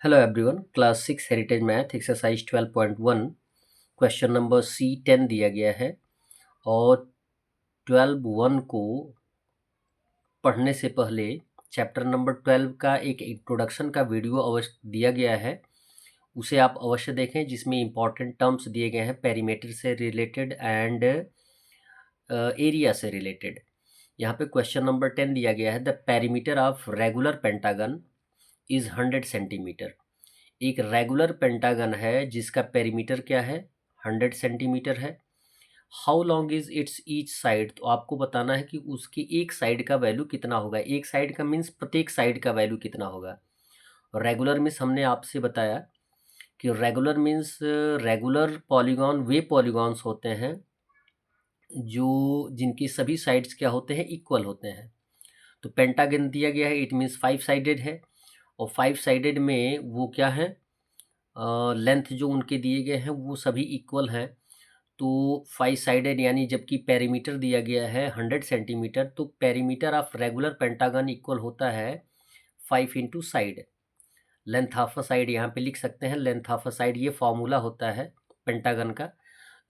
Hello everyone, class 6 heritage math exercise 12.1 question number C10 दिया गया है और 12.1 को पढ़ने से पहले चैप्टर नंबर 12 का एक इंट्रोडक्शन का वीडियो अवश्य दिया गया है, उसे आप अवश्य देखें जिसमें इंपॉर्टेंट टर्म्स दिए गए हैं पेरीमीटर से रिलेटेड एंड एरिया से रिलेटेड। यहाँ पे क्वेश्चन नंबर 10 दिया गया है, the perimeter of regular pentagon is 100 centimetre. एक रेगुलर पेंटागन है जिसका पेरीमीटर क्या है, 100 सेंटीमीटर है। How long is it's each side, तो आपको बताना है कि उसकी एक साइड का वैल्यू कितना होगा। एक साइड का मीन्स प्रत्येक साइड का वैल्यू कितना होगा। रेगुलर मीन्स हमने आपसे बताया कि रेगुलर मीन्स रेगुलर पॉलीगॉन वे पॉलीगॉन्स होते हैं जो जिनकी सभी साइड्स क्या होते हैं, इक्वल होते हैं। तो पेंटागन दिया गया है, इट मीन्स 5 साइडेड है और 5 साइडेड में वो क्या है, लेंथ जो उनके दिए गए हैं वो सभी इक्वल हैं। तो 5 साइडेड यानी जबकि पेरीमीटर दिया गया है 100 सेंटीमीटर, तो perimeter of regular pentagon equal होता है 5 into side. Length of a side यहाँ पे लिख सकते हैं, लेंथ ऑफ अ साइड ये फॉर्मूला होता है पेंटागन का।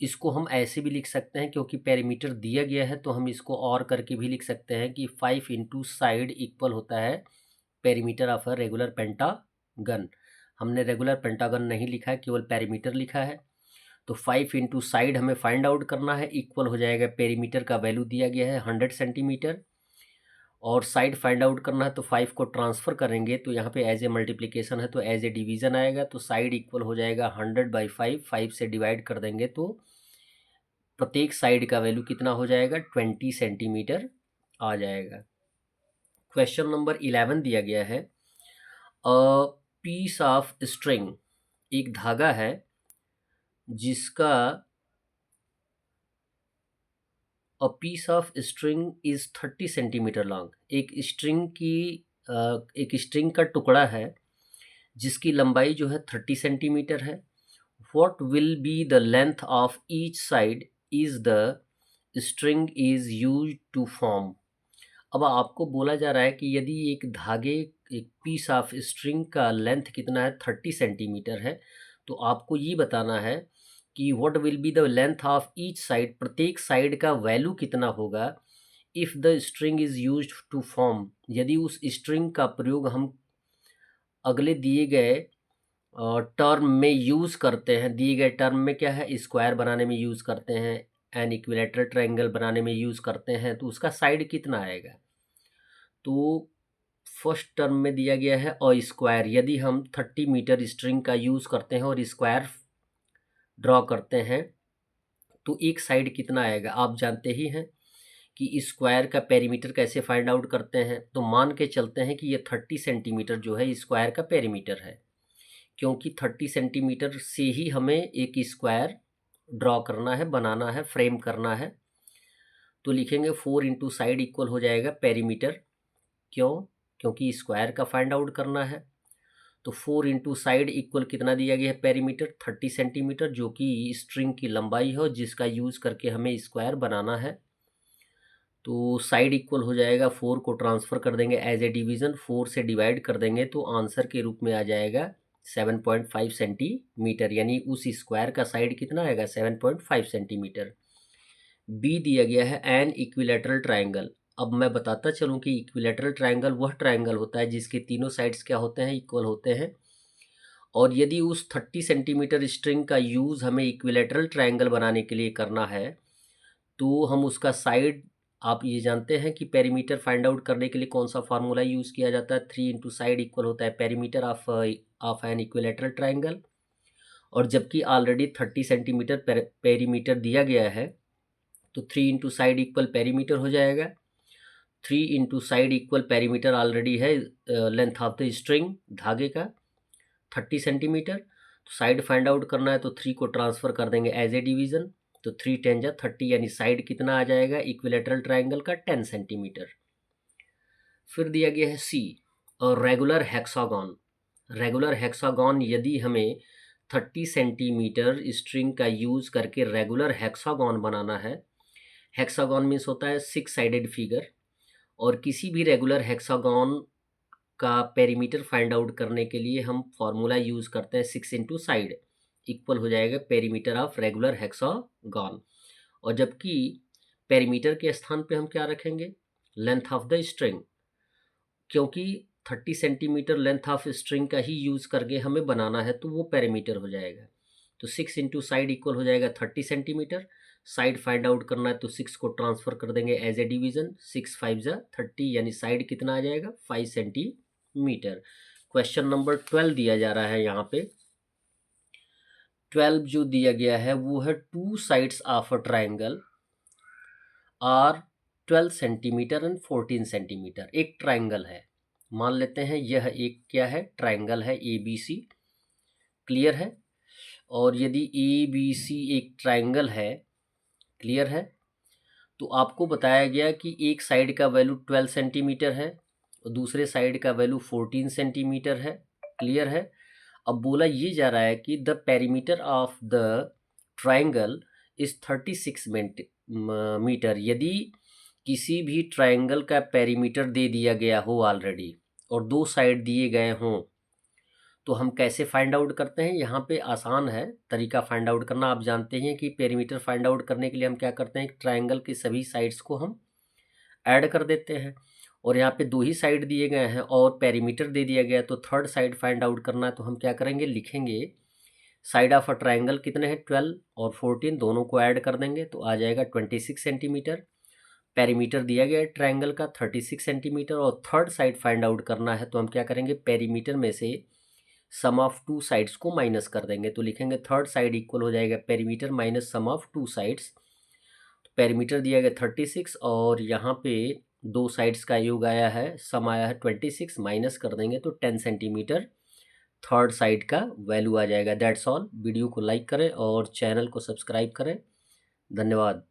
इसको हम ऐसे भी लिख सकते हैं क्योंकि पेरीमीटर दिया गया है तो हम इसको और करके भी लिख सकते हैं कि 5 इंटू साइड इक्वल होता है perimeter of a regular pentagon. हमने रेगुलर पेंटागन नहीं लिखा है, केवल पेरीमीटर लिखा है। तो 5 इंटू साइड हमें फाइंड आउट करना है, इक्वल हो जाएगा पेरीमीटर का वैल्यू दिया गया है 100 सेंटीमीटर और साइड फाइंड आउट करना है। तो 5 को ट्रांसफ़र करेंगे तो यहाँ पे एज ए मल्टीप्लिकेशन है तो एज ए डिवीज़न आएगा, तो साइड इक्वल हो जाएगा 100/5। 5 से डिवाइड कर देंगे तो प्रत्येक साइड का वैल्यू कितना हो जाएगा, 20 सेंटीमीटर आ जाएगा। क्वेश्चन नंबर 11 दिया गया है, अ पीस ऑफ स्ट्रिंग, एक धागा है जिसका a piece of string is 30 centimetre long. एक स्ट्रिंग का टुकड़ा है जिसकी लंबाई जो है 30 सेंटीमीटर है। What will be the length of each side is the string is use to form. अब आपको बोला जा रहा है कि यदि एक पीस ऑफ स्ट्रिंग का लेंथ कितना है, 30 सेंटीमीटर है, तो आपको ये बताना है कि what will be the length of each side, प्रत्येक साइड का वैल्यू कितना होगा if the string is used to form, यदि उस स्ट्रिंग का प्रयोग हम अगले दिए गए टर्म में यूज़ करते हैं। दिए गए टर्म में क्या है, स्क्वायर बनाने में यूज़ करते हैं, एन इक्विलेटरल ट्रायंगल बनाने में यूज़ करते हैं, तो उसका साइड कितना आएगा। तो फर्स्ट टर्म में दिया गया है और स्क्वायर, यदि हम 30 मीटर स्ट्रिंग का यूज़ करते हैं और स्क्वायर ड्रॉ करते हैं तो एक साइड कितना आएगा। आप जानते ही हैं कि स्क्वायर का पेरीमीटर कैसे फाइंड आउट करते हैं। तो मान के चलते हैं कि ये 30 सेंटीमीटर जो है स्क्वायर का पेरीमीटर है, क्योंकि 30 सेंटीमीटर से ही हमें एक स्क्वायर ड्रॉ करना है, बनाना है, फ्रेम करना है। तो लिखेंगे 4 इंटू साइड इक्वल हो जाएगा पेरीमीटर। क्यों, क्योंकि स्क्वायर का फाइंड आउट करना है। तो 4 इंटू साइड इक्वल कितना दिया गया है, पेरीमीटर 30 सेंटीमीटर, जो कि स्ट्रिंग की लंबाई हो जिसका यूज़ करके हमें स्क्वायर बनाना है। तो साइड इक्वल हो जाएगा, 4 को ट्रांसफ़र कर देंगे एज ए डिवीज़न, 4 से डिवाइड कर देंगे तो आंसर के रूप में आ जाएगा 7.5 सेंटीमीटर, यानी उस स्क्वायर का साइड कितना आएगा, 7.5 सेंटीमीटर। बी दिया गया है एन इक्विलेटरल ट्रायंगल। अब मैं बताता चलूँ कि इक्विलेटरल ट्रायंगल वह ट्रायंगल होता है जिसके तीनों साइड्स क्या होते हैं, इक्वल होते हैं। और यदि उस 30 सेंटीमीटर स्ट्रिंग का यूज़ हमें इक्विलेटरल ट्रायंगल बनाने के लिए करना है तो हम उसका साइड, आप ये जानते हैं कि पेरीमीटर फाइंड आउट करने के लिए कौन सा फार्मूला यूज़ किया जाता है, 3 इंटू साइड इक्वल होता है perimeter of an equilateral triangle. और जबकि ऑलरेडी 30 सेंटीमीटर पेरीमीटर दिया गया है तो 3 इंटू साइड इक्वल पेरीमीटर हो जाएगा। 3 into side equal perimeter already है लेंथ ऑफ द स्ट्रिंग, धागे का 30 सेंटीमीटर। तो साइड फाइंड आउट करना है तो 3 को ट्रांसफ़र कर देंगे एज ए डिवीज़न, तो 3 10 जा 30, यानी साइड कितना आ जाएगा इक्विलेटरल ट्रायंगल का, 10 सेंटीमीटर। फिर दिया गया है सी, और रेगुलर हेक्सागॉन। रेगुलर हेक्सागॉन, यदि हमें 30 सेंटीमीटर स्ट्रिंग का यूज़ करके रेगुलर हेक्सागॉन बनाना है, हेक्सागॉन मीन्स होता है 6 साइडेड फिगर, और किसी भी रेगुलर हेक्सागॉन का पेरीमीटर फाइंड आउट करने के लिए हम फॉर्मूला यूज़ करते हैं 6 इंटू साइड इक्वल हो जाएगा पेरीमीटर ऑफ रेगुलर हेक्सागन। और जबकि पेरीमीटर के स्थान पे हम क्या रखेंगे, लेंथ ऑफ द स्ट्रिंग, क्योंकि 30 सेंटीमीटर लेंथ ऑफ स्ट्रिंग का ही यूज़ करके हमें बनाना है तो वो पेरीमीटर हो जाएगा। तो 6 इंटू साइड इक्वल हो जाएगा 30 सेंटीमीटर। साइड फाइंड आउट करना है तो 6 को ट्रांसफ़र कर देंगे एज ए डिवीज़न, 6 5 जा 30, यानी साइड कितना आ जाएगा 5 सेंटीमीटर। क्वेश्चन नंबर 12 दिया जा रहा है यहाँ पे। 12 जो दिया गया है वो है 2 sides of a triangle are 12 centimetre and 14 centimetre. एक ट्राइंगल है, मान लेते हैं यह एक क्या है, ट्राइंगल है ABC, क्लियर है। और यदि ABC एक ट्राइंगल है, क्लियर है, तो आपको बताया गया कि एक साइड का वैल्यू 12 सेंटीमीटर है और दूसरे साइड का वैल्यू 14 सेंटीमीटर है, क्लियर है। अब बोला ये जा रहा है कि the perimeter of the triangle is 36 metre. यदि किसी भी ट्राइंगल का पेरीमीटर दे दिया गया हो ऑलरेडी और 2 साइड दिए गए हों, तो हम कैसे फाइंड आउट करते हैं। यहाँ पे आसान है तरीका फाइंड आउट करना। आप जानते हैं कि पेरीमीटर फाइंड आउट करने के लिए हम क्या करते हैं, ट्राइंगल के सभी साइड्स को हम ऐड कर देते हैं। और यहाँ पे 2 ही साइड दिए गए हैं और पेरीमीटर दे दिया गया, तो थर्ड साइड फाइंड आउट करना है तो हम क्या करेंगे, लिखेंगे साइड ऑफ अ ट्राइंगल कितने हैं 12 और 14, दोनों को ऐड कर देंगे तो आ जाएगा 26 सेंटीमीटर। पेरीमीटर दिया गया है ट्राइंगल का 36 सेंटीमीटर और थर्ड साइड फाइंड आउट करना है तो हम क्या करेंगे, पेरीमीटर में से सम ऑफ 2 साइड्स को माइनस कर देंगे। तो लिखेंगे थर्ड साइड इक्वल हो जाएगा perimeter minus sum of 2 sides. तो पेरीमीटर दिया गया 36 और यहाँ पे 2 साइड्स का योग आया है, सम आया है 26, माइनस कर देंगे तो 10 सेंटीमीटर थर्ड साइड का वैल्यू आ जाएगा। That's all. वीडियो को लाइक करें और चैनल को सब्सक्राइब करें। धन्यवाद।